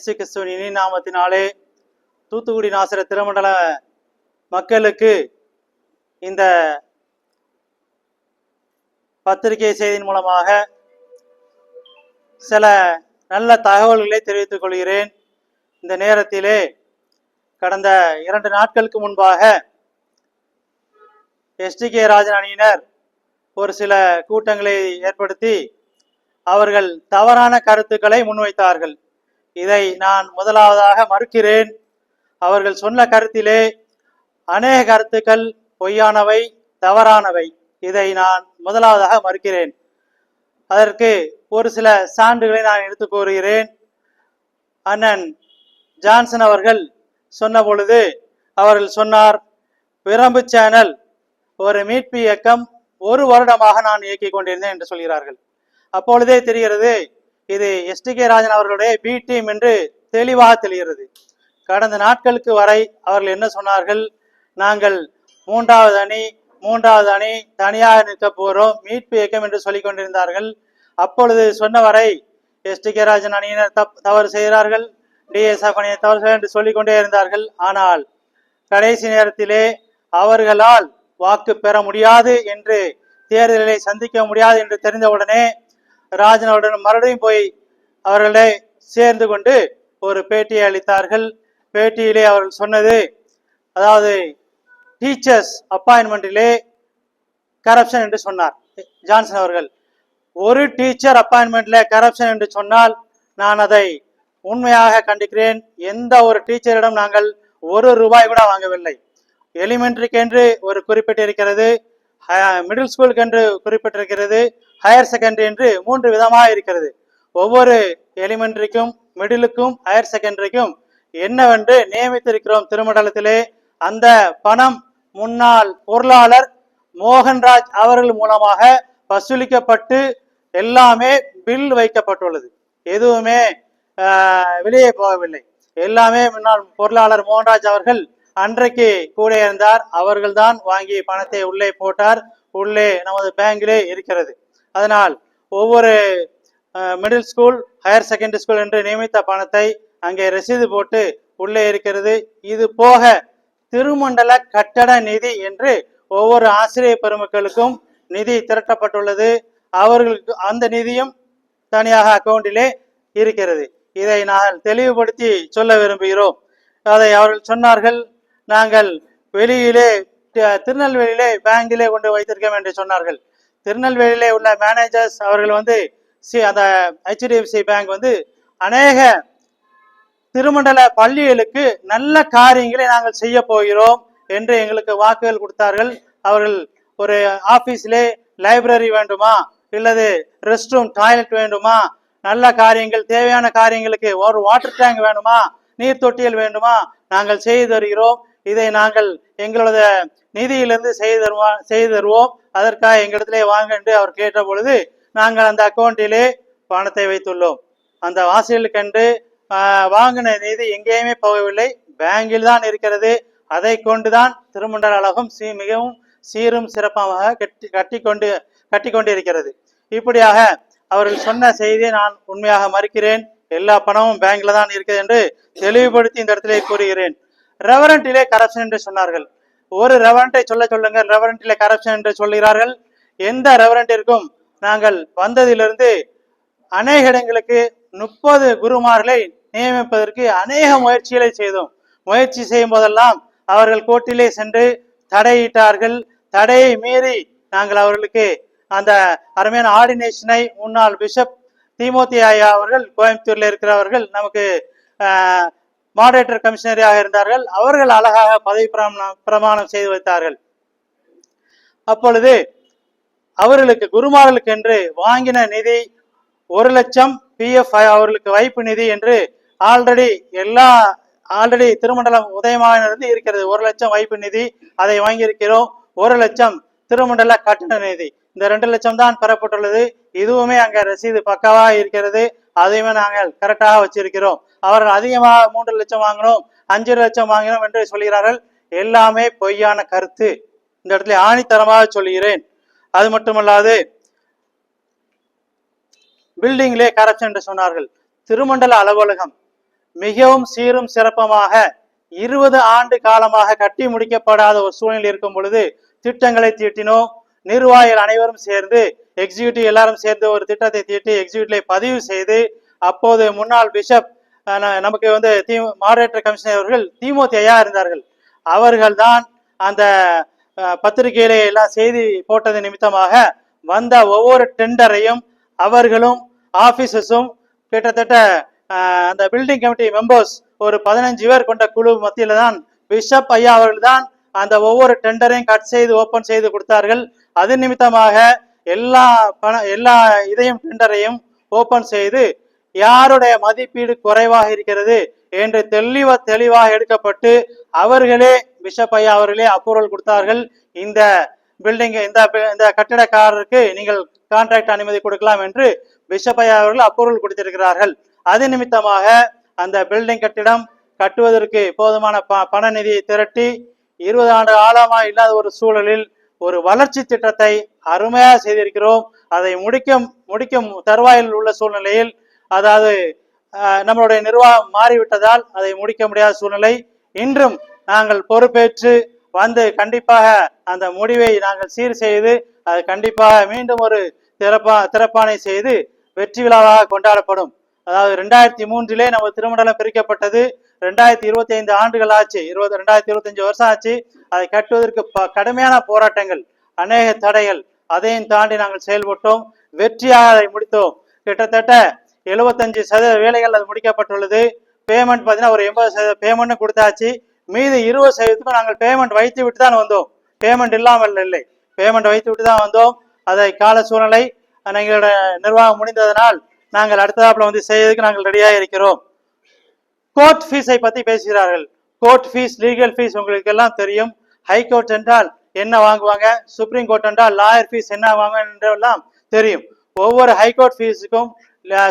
இயேசு கிறிஸ்துவின் இனி நாமத்தினாலே தூத்துக்குடி நாசர திருமண்டல மக்களுக்கு இந்த பத்திரிகை செய்தியின் மூலமாக சில நல்ல தகவல்களை தெரிவித்துக் கொள்கிறேன். இந்த நேரத்திலே கடந்த 2 நாட்களுக்கு முன்பாக எஸ்டிகே ராஜன் அணியினர் ஒரு சில கூட்டங்களை ஏற்படுத்தி அவர்கள் தவறான கருத்துக்களை முன்வைத்தார்கள். இதை நான் முதலாவதாக மறுக்கிறேன். அவர்கள் சொன்ன கருத்திலே அநேக கருத்துக்கள் பொய்யானவை, தவறானவை. இதை நான் முதலாவதாக மறுக்கிறேன். அதற்கு ஒரு சில சான்றுகளை நான் எடுத்து கூறுகிறேன். அண்ணன் ஜான்சன் அவர்கள் சொன்ன பொழுது அவர்கள் சொன்னார், பிரம்பு சேனல் ஒரு மீட்பு இயக்கம் 1 வருடமாக நான் இயக்கிக் கொண்டிருந்தேன் என்று சொல்கிறார்கள். அப்பொழுதே தெரிகிறது இது எஸ்டிகே ராஜன் அவர்களுடைய பி டீம் என்று தெளிவாக தெரிகிறது. கடந்த நாட்களுக்கு வரை அவர்கள் என்ன சொன்னார்கள், நாங்கள் 3வது அணி தனியாக நிற்க போறோம், மீட்பு இயக்கம் என்று சொல்லிக் கொண்டிருந்தார்கள். அப்பொழுது சொன்னவரை எஸ்டிகே ராஜன் அணியினர் தவறு செய்கிறார்கள், டிஎஸ்எஃப் அணியினர் தவறு செய்கிறார்கள் என்று சொல்லிக் கொண்டே இருந்தார்கள். ஆனால் கடைசி நேரத்திலே அவர்களால் வாக்கு பெற முடியாது என்று, தேர்தலை சந்திக்க முடியாது என்று தெரிந்தவுடனே ராஜன் அவருடன் மறுபடியும் போய் அவர்களை சேர்ந்து கொண்டு ஒரு பேட்டியை அளித்தார்கள். பேட்டியிலே அவர்கள் சொன்னது, அதாவது டீச்சர்ஸ் அப்பாயின்மெண்டிலே கரப்ஷன் என்று சொன்னார் ஜான்சன் அவர்கள். ஒரு டீச்சர் அப்பாயின்மெண்ட்ல கரப்ஷன் என்று சொன்னால் நான் அதை உண்மையாக கண்டிக்கிறேன். எந்த ஒரு டீச்சரிடம் நாங்கள் 1 ரூபாய் கூட வாங்கவில்லை. எலிமெண்டரிக்கு என்று ஒரு குறிப்பிட்டிருக்கிறது, மிடில் ஸ்கூலுக்கு என்று குறிப்பிட்டிருக்கிறது, ஹையர் செகண்டரி என்று 3 விதமாக இருக்கிறது. ஒவ்வொரு எலிமெண்டரிக்கும், மிடிலுக்கும், ஹையர் செகண்டரிக்கும் என்னவென்று நியமித்திருக்கிறோம் திருமண்டலத்திலே. அந்த பணம் முன்னாள் பொருளாளர் மோகன்ராஜ் அவர்கள் மூலமாக வசூலிக்கப்பட்டு எல்லாமே பில் வைக்கப்பட்டுள்ளது. எதுவுமே வெளியே போகவில்லை. எல்லாமே முன்னாள் பொருளாளர் மோகன்ராஜ் அவர்கள் அன்றைக்கு கூட இருந்தார். அவர்கள்தான் வாங்கி பணத்தை உள்ளே போட்டார். உள்ளே நமது பேங்கிலே இருக்கிறது. அதனால் ஒவ்வொரு middle school, higher secondary school என்று நியமித்த பணத்தை அங்கே ரசீது போட்டு உள்ளே இருக்கிறது. இது போக திருமண்டல கட்டட நிதி என்று ஒவ்வொரு ஆசிரியர் பெருமக்களுக்கும் நிதி திரட்டப்பட்டுள்ளது. அவர்களுக்கு அந்த நிதியும் தனியாக அக்கௌண்டிலே இருக்கிறது. இதை நான் தெளிவுபடுத்தி சொல்ல விரும்புகிறோம். அதை அவர்கள் சொன்னார்கள், நாங்கள் வெளியிலே திருநெல்வேலியிலே பேங்கிலே கொண்டு வைத்திருக்கோம் என்று சொன்னார்கள். திருநெல்வேலியிலே உள்ள மேனேஜர்ஸ் அவர்கள் அந்த HDFC பேங்க் அநேக திருமண்டல பள்ளிகளுக்கு நல்ல காரியங்களை நாங்கள் செய்ய போகிறோம் என்று எங்களுக்கு வாக்குகள் கொடுத்தார்கள். அவர்கள் ஒரு ஆபீஸிலே லைப்ரரி வேண்டுமா, இல்லது ரெஸ்ட் ரூம், டாய்லெட் வேண்டுமா, நல்ல காரியங்கள், தேவையான காரியங்களுக்கு ஒரு வாட்டர் டேங்க் வேண்டுமா, நீர் தொட்டியல் வேண்டுமா, நாங்கள் செய்து தருகிறோம். இதை நாங்கள் எங்களோட நிதியிலிருந்து செய்து தருவோம், அதற்காக எங்களிடத்திலே வாங்க என்று அவர் கேட்ட பொழுது நாங்கள் அந்த அக்கௌண்டிலே பணத்தை வைத்துள்ளோம். அந்த வாசிகளுக்கென்று வாங்கின நிதி எங்கேயுமே போகவில்லை, பேங்கில் தான் இருக்கிறது. அதை கொண்டுதான் திருமண்டல அழகும் மிகவும் சீரும் சிறப்பாக கட்டி கொண்டிருக்கிறது. இப்படியாக அவர்கள் சொன்ன செய்தியை நான் உண்மையாக மறுக்கிறேன். எல்லா பணமும் பேங்க்ல தான் இருக்குது என்று தெளிவுபடுத்தி இந்த இடத்திலே கூறுகிறேன். ரெவரண்டிலே கரப்ஷன் என்று சொன்னார்கள். ஒரு ரெவரண்டை சொல்லுங்க, ரெவரண்டிலே கரப்ஷன் என்று சொல்கிறார்கள். எந்த ரெவரண்டிற்கும் நாங்கள் வந்ததிலிருந்து அநேக இடங்களுக்கு 30 குருமார்களை நியமிப்பதற்கு அநேக முயற்சிகளை செய்தோம். முயற்சி செய்யும் போதெல்லாம் அவர்கள் கோர்ட்டிலே சென்று தடையிட்டார்கள். தடையை மீறி நாங்கள் அவர்களுக்கு அந்த அருமையான ஆர்டினேஷனை முன்னாள் பிஷப் தீமோத்தி ஐயா அவர்கள், கோயம்புத்தூர்ல இருக்கிறவர்கள், நமக்கு மாடரேட்டர் கமிஷனரியாக இருந்தார்கள். அவர்கள் அழகாக பதவி பிரமாணம் செய்து வைத்தார்கள். அப்பொழுது அவர்களுக்கு குருமார்களுக்கு என்று வாங்கின நிதி 1 லட்சம் PF அவர்களுக்கு வைப்பு நிதி என்று ஆல்ரெடி திருமண்டலம் உதயமானது இருக்கிறது. 1 லட்சம் வைப்பு நிதி, அதை வாங்கியிருக்கிறோம். 1 லட்சம் திருமண்டல கட்டண நிதி, இந்த 2 லட்சம் தான் பெறப்பட்டுள்ளது. இதுவுமே அங்க ரசீது பக்காவாக இருக்கிறது. அதையுமே நாங்கள் கரெக்டாக வச்சிருக்கிறோம். அவர்கள் அதிகமாக 3 லட்சம் வாங்கினோம், 5 லட்சம் வாங்கினோம் என்று சொல்கிறார்கள். எல்லாமே பொய்யான கருத்து. இந்த இடத்துல ஆணித்தரமாக சொல்கிறேன். அது மட்டுமல்லாது பில்டிங்லே கரப்ஷன் என்று சொன்னார்கள். திருமண்டல அலுவலகம் மிகவும் சீரும் சிறப்பமாக 20 ஆண்டு காலமாக கட்டி முடிக்கப்படாத ஒரு சூழ்நிலை இருக்கும் பொழுது திட்டங்களை தீட்டினோம். நிர்வாகிகள் அனைவரும் சேர்ந்து எக்ஸிக்யூட்டிவ் எல்லாரும் சேர்ந்து ஒரு திட்டத்தை தீட்டி எக்ஸிக்யூட்டிவ்ல பதிவு செய்து அப்போது முன்னாள் பிஷப் நமக்கு வந்து மாடரேட்டர் கமிஷனர் அவர்கள் தீமோத்தி ஐயா இருந்தார்கள். அவர்கள் தான் அந்த பத்திரிகையிலே எல்லாம் செய்தி போட்டது நிமித்தமாக வந்த ஒவ்வொரு டெண்டரையும் அவர்களும் ஆபீசர்ஸும் கிட்டத்தட்ட அந்த பில்டிங் கமிட்டி மெம்பர்ஸ் ஒரு 15 பேர் கொண்ட குழு மத்தியில தான் பிஷப் ஐயா அவர்கள் தான் அந்த ஒவ்வொரு டெண்டரையும் கட் செய்து ஓபன் செய்து கொடுத்தார்கள். அது நிமித்தமாக எல்லா இதையும் டெண்டரையும் ஓபன் செய்து யாருடைய மதிப்பீடு குறைவாக இருக்கிறது என்று தெளிவாக எடுக்கப்பட்டு அவர்களே பிஷப் ஐயா அவர்களே அப்ரூவல் கொடுத்தார்கள். இந்த பில்டிங் இந்த கட்டிடக்காரருக்கு நீங்கள் கான்ட்ராக்ட் அனுமதி கொடுக்கலாம் என்று பிஷப் ஐயா அவர்கள் அப்ரூவல் கொடுத்திருக்கிறார்கள். அது நிமித்தமாக அந்த பில்டிங் கட்டிடம் கட்டுவதற்கு போதுமான பண நிதியை திரட்டி 20 ஆண்டு காலமாக இல்லாத ஒரு சூழலில் ஒரு வளர்ச்சி திட்டத்தை அருமையாக செய்திருக்கிறோம். அதை முடிக்கும் தருவாயில் உள்ள சூழ்நிலையில் அதாவது நம்மளுடைய நிர்வாகம் மாறிவிட்டதால் அதை முடிக்க முடியாத சூழ்நிலை. இன்றும் நாங்கள் பொறுப்பேற்று வந்து கண்டிப்பாக அந்த முடிவை நாங்கள் சீர் செய்து அது கண்டிப்பாக மீண்டும் ஒரு திறப்பானை செய்து வெற்றி விழாவாக கொண்டாடப்படும். அதாவது 2003 நம்ம திருமண்டலம் பிரிக்கப்பட்டது. 2025 ஆண்டுகள் ஆச்சு, 2025 வருஷம் ஆச்சு. அதை கட்டுவதற்கு கடுமையான போராட்டங்கள், அநேக தடைகள், அதையும் தாண்டி நாங்கள் செயல்பட்டோம். வெற்றியாக அதை முடித்தோம். கிட்டத்தட்ட 75% வேலைகள் அது முடிக்கப்பட்டுள்ளது. பேமெண்ட் பார்த்தீங்கன்னா ஒரு 80% பேமெண்ட் கொடுத்தாச்சு. மீது 20% நாங்கள் பேமெண்ட் வைத்து விட்டு தான் வந்தோம். பேமெண்ட் இல்லாமல் இல்லை, பேமெண்ட் வைத்து விட்டு தான் வந்தோம். அதை கால சூழ்நிலை எங்களோட நிர்வாகம் முடிந்ததனால் நாங்கள் அடுத்ததாப்புல வந்து செய்யறதுக்கு நாங்கள் ரெடியாக இருக்கிறோம். கோர்ட் ஃபீஸை பத்தி பேசுகிறார்கள். கோர்ட் ஃபீஸ், லீகல் ஃபீஸ் உங்களுக்கு எல்லாம் தெரியும். ஹைகோர்ட் என்றால் என்ன வாங்குவாங்க, சுப்ரீம் கோர்ட் என்றால் லாயர் ஃபீஸ் என்ன வாங்குவாங்க என்றெல்லாம் தெரியும். ஒவ்வொரு ஹைகோர்ட் ஃபீஸுக்கும்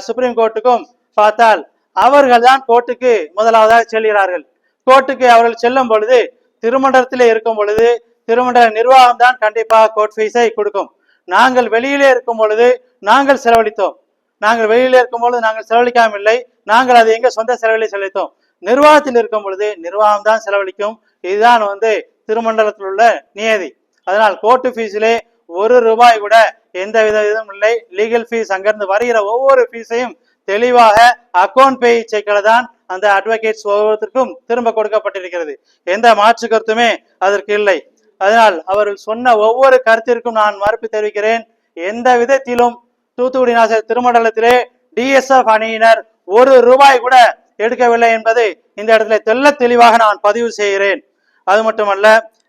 சுப்ரீம் கோர்ட்டுக்கும் பார்த்தால் அவர்கள் தான் கோர்ட்டுக்கு முதலாவதாக செல்கிறார்கள். கோர்ட்டுக்கு அவர்கள் செல்லும் பொழுது திருமண்டலத்திலே இருக்கும் பொழுது திருமண்டல நிர்வாகம் தான் கண்டிப்பாக கோர்ட் ஃபீஸை கொடுக்கும். நாங்கள் வெளியிலே இருக்கும் பொழுது நாங்கள் செலவழித்தோம். நாங்கள் வெளியில இருக்கும் பொழுது நாங்கள் செலவழிக்காமல் இல்லை, நாங்கள் அதை எங்க சொந்த செலவிலே செலவழித்தோம். நிர்வாகத்தில் இருக்கும் பொழுது நிர்வாகம் தான் செலவழிக்கும். இதுதான் வந்து திருமண்டலத்தில் உள்ள நியதி. அதனால் கோர்ட்டு ஃபீஸிலே ₹1 கூட எந்த விதமும் இல்லை. லீகல் ஃபீஸ் அங்கிருந்து வருகிற ஒவ்வொரு ஃபீஸையும் தெளிவாக அக்கௌண்ட் பே செக்ல தான் அந்த அட்வொகேட்ஸ் ஒவ்வொருத்தருக்கும் திரும்ப கொடுக்கப்பட்டிருக்கிறது. எந்த மாற்று கருத்துமே அதற்கு இல்லை. அதனால் அவர்கள் சொன்ன ஒவ்வொரு கருத்திற்கும் நான் மறுப்பு தெரிவிக்கிறேன். எந்த விதத்திலும் தூத்துக்குடி நாசர் திருமண்டலத்திலே டிஎஸ்எஃப் அணியினர் ₹1 கூட எடுக்கவில்லை என்பது இந்த இடத்துல தெளிவாக நான் பதிவு செய்கிறேன். அது மட்டுமல்ல,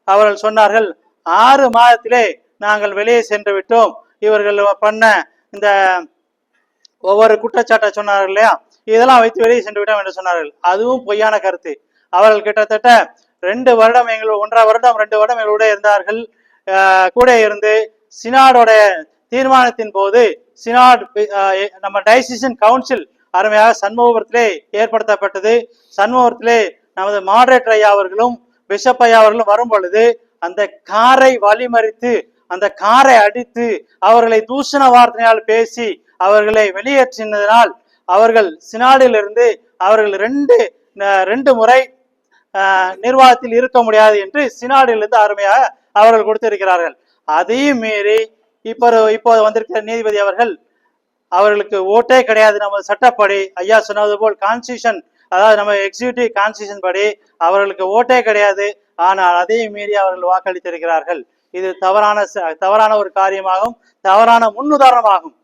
அவர்கள் சொன்னார்கள் 6 மாதத்திலே நாங்கள் வெளியே சென்று விட்டோம். இவர்கள் பண்ண இந்த ஒவ்வொரு குற்றச்சாட்டை சொன்னார்கள் இல்லையா, இதெல்லாம் வைத்து வெளியே சென்று விட்டோம் என்று சொன்னார்கள். அதுவும் பொய்யான கருத்து. அவர்கள் கிட்டத்தட்ட 2 வருடம் 1.5 வருடம் 2 வருடம் எங்களோட இருந்தார்கள். கூட இருந்து சினாடோட தீர்மானத்தின் போது சினாட் நம்ம டைசிஷன் கவுன்சில் அருமையாக சண்முகபுரத்திலே ஏற்படுத்தப்பட்டது. சண்முகபுரத்திலே நமது மாடரேட்டர் ஐயா அவர்களும் பிஷப் ஐயா அவர்களும் வரும் பொழுது அந்த காரை வழிமறித்து அந்த காரை அடித்து அவர்களை தூஷண வார்த்தையால் பேசி அவர்களை வெளியேற்றினதனால் அவர்கள் சினாடிலிருந்து அவர்கள் 2 முறை நிர்வாகத்தில் இருக்க முடியாது என்று சினாடிலிருந்து அருமையாக அவர்கள் கொடுத்திருக்கிறார்கள். அதையும் மீறி இப்போது வந்திருக்கிற நீதிபதி அவர்களுக்கு ஓட்டே கிடையாது. நம்ம சட்டப்படி ஐயா சொன்னது போல் கான்ஸ்டியூஷன், அதாவது நம்ம எக்ஸிக்யூட்டிவ் கான்ஸ்டியூஷன் படி அவர்களுக்கு ஓட்டே கிடையாது. ஆனால் அதையும் மீறி அவர்கள் வாக்களித்திருக்கிறார்கள். இது தவறான ஒரு காரியமாகும், தவறான முன்னுதாரணமாகும்.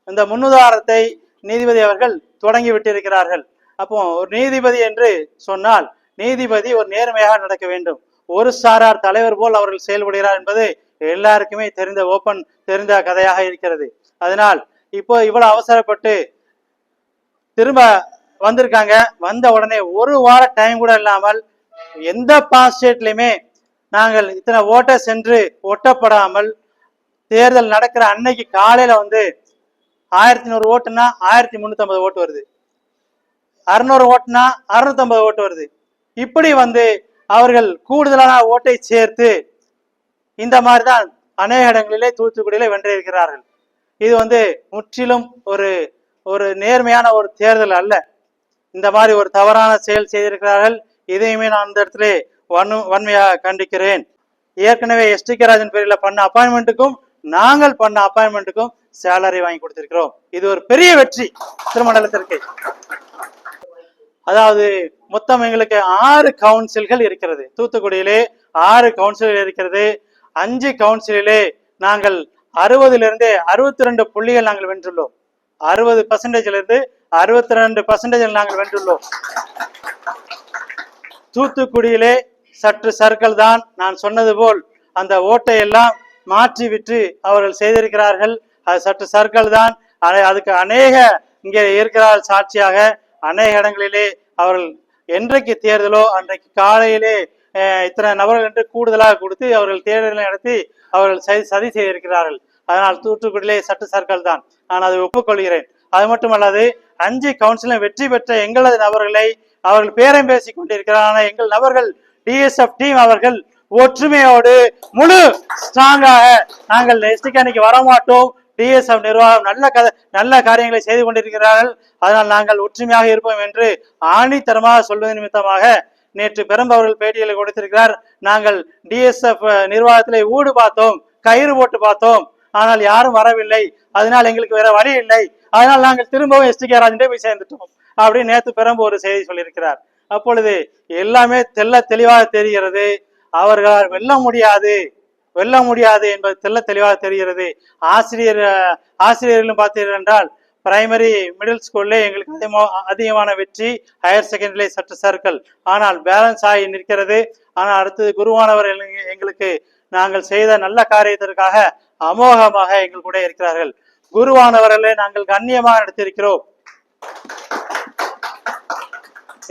இந்த முன்னுதாரணத்தை நீதிபதி அவர்கள் தொடங்கி விட்டிருக்கிறார்கள். அப்போ ஒரு நீதிபதி என்று சொன்னால் நீதிபதி ஒரு நேர்மையாக நடக்க வேண்டும். ஒரு சாரார் தலைவர் போல் அவர்கள் செயல்படுகிறார் என்பது எல்லாருக்குமே தெரிந்த கதையாக இருக்கிறது. அதனால் இப்போ இவ்வளவு அவசரப்பட்டு திரும்ப வந்திருக்காங்க. வந்த உடனே 1 வார டைம் கூட இல்லாமல் எந்த பாஸ்டேட்லயுமே நாங்கள் இத்தனை ஓட்டை சென்று ஒட்டப்படாமல் தேர்தல் நடக்கிற அன்னைக்கு காலையில 1100 ஓட்டுனா 1350 ஓட்டு வருது, 600 ஓட்டுனா 650 ஓட்டு வருது. இப்படி அவர்கள் கூடுதலான ஓட்டை சேர்த்து இந்த மாதிரிதான் அநேக இடங்களிலே தூத்துக்குடியிலே வென்றிருக்கிறார்கள். இது முற்றிலும் ஒரு நேர்மையான ஒரு தேர்தல் அல்ல. இந்த மாதிரி ஒரு தவறான செயல் செய்திருக்கிறார்கள். இதையுமே நான் இந்த இடத்துல வன்மையாக கண்டிக்கிறேன். ஏற்கனவே எஸ்டிகே ராஜன் பேரில் பண்ண அப்பாயின்மெண்ட்டுக்கும் நாங்கள் பண்ண அப்பாயின்மெண்ட்டுக்கும் சேலரி வாங்கி கொடுத்திருக்கிறோம். இது ஒரு பெரிய வெற்றி திருமண்டலத்திற்கு. அதாவது மொத்தம் எங்களுக்கு 6 கவுன்சில்கள் இருக்கிறது. தூத்துக்குடியிலே 6 கவுன்சில்கள் இருக்கிறது. 5 கவுன்சிலே நாங்கள் 60 62 புள்ளிகள் நாங்கள் வென்றுள்ளோம். 60% 62% நாங்கள் வென்றுள்ளோம். தூத்துக்குடியிலே சற்று சர்க்கிள் தான். நான் சொன்னது போல் அந்த ஓட்டை எல்லாம் மாற்றி விட்டு அவர்கள் செய்திருக்கிறார்கள். அது சற்று சர்க்கிள் தான். அதுக்கு அநேக இங்கே இருக்கிறார்கள் சாட்சியாக. அநேக இடங்களிலே அவர்கள் என்றைக்கு தேர்தலோ அன்றைக்கு காலையிலே இத்தனை நபர்கள் என்று கூடுதலாக கொடுத்து அவர்கள் தேர்தலை நடத்தி அவர்கள் சதி செய்திருக்கிறார்கள். அதனால் தூத்துக்குடியிலே சற்று சர்க்கிள் தான். நான் அதை ஒப்புக்கொள்கிறேன். அது மட்டுமல்லாது 5 கவுன்சிலும் வெற்றி பெற்ற எங்களது நபர்களை அவர்கள் பேரம் பேசிக் கொண்டிருக்கிறார். எங்கள் நபர்கள் டிஎஸ்எஃப் டீம் அவர்கள் ஒற்றுமையோடு முழு ஸ்ட்ராங்காக நாங்கள் எஸ்டிகேக்கு வரமாட்டோம். டிஎஸ்எஃப் நிர்வாகம் நல்ல காரியங்களை செய்து கொண்டிருக்கிறார்கள். அதனால் நாங்கள் ஒற்றுமையாக இருப்போம் என்று ஆணித்தரமாக சொல்வது நிமித்தமாக நேற்று பெரும்பவர்கள் பேட்டிகளை கொடுத்திருக்கிறார். நாங்கள் டிஎஸ்எஃப் நிர்வாகத்திலே ஊடு பார்த்தோம், கயிறு போட்டு பார்த்தோம், ஆனால் யாரும் வரவில்லை. அதனால் எங்களுக்கு வேற வழி இல்லை. அதனால் நாங்கள் திரும்பவும் எஸ்டிகே ராஜன் போய் சேர்ந்துட்டோம் அப்படின்னு நேற்று பெரும்ப ஒரு செய்தி சொல்லியிருக்கிறார். அப்பொழுது எல்லாமே தெளிவாக தெரிகிறது. அவர்களால் வெல்ல முடியாது என்பது தெளிவாக தெரிகிறது. ஆசிரியர்களும் பார்த்தீர்கள் என்றால் பிரைமரி மிடில் ஸ்கூல்ல எங்களுக்கு அதிகமான வெற்றி, ஹையர் செகண்டரி சற்று சர்க்கிள், ஆனால் பேலன்ஸ் ஆகி நிற்கிறது. ஆனால் அடுத்தது குருவானவர் எங்களுக்கு நாங்கள் செய்த நல்ல காரியத்திற்காக அமோகமாக எங்கள் கூட இருக்கிறார்கள். குருவானவர்களை நாங்கள் கண்ணியமாக நடத்தியிருக்கிறோம்.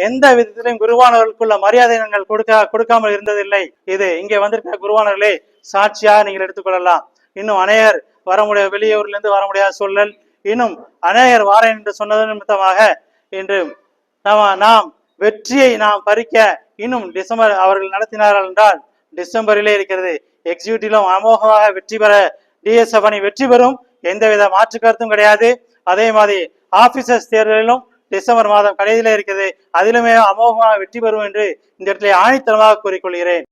எந்த விதத்திலும் குருவானவர்களுக்குள்ள மரியாதை நாங்கள் கொடுக்காமல் இருந்ததில்லை. இது இங்கே வந்திருக்கிற குருவானவர்களே சாட்சியாக நீங்கள் எடுத்துக்கொள்ளலாம். இன்னும் அநேகர் வர முடியாது, வெளியூர்லேருந்து வர முடியாத சூழல். இன்னும் அநேகர் வாரேன் என்று சொன்னது நிமித்தமாக இன்று நாம் வெற்றியை நாம் பறிக்க இன்னும் டிசம்பர் அவர்கள் நடத்தினார்கள் என்றால் டிசம்பரிலே இருக்கிறது. எக்ஸிக்யூட்டிவ்லும் அமோகமாக வெற்றி பெற டிஎஸ்எஃப் அணி வெற்றி பெறும், எந்தவித மாற்று கருத்தும் கிடையாது. அதே மாதிரி ஆபீசர்ஸ் தேர்தலிலும் டிசம்பர் மாதம் கடைசியிலே இருக்கிறது, அதிலுமே அமோகமாக வெற்றி பெறும் என்று இந்த இடத்துல ஆணித்தரமாக கூறிக்கொள்கிறேன்.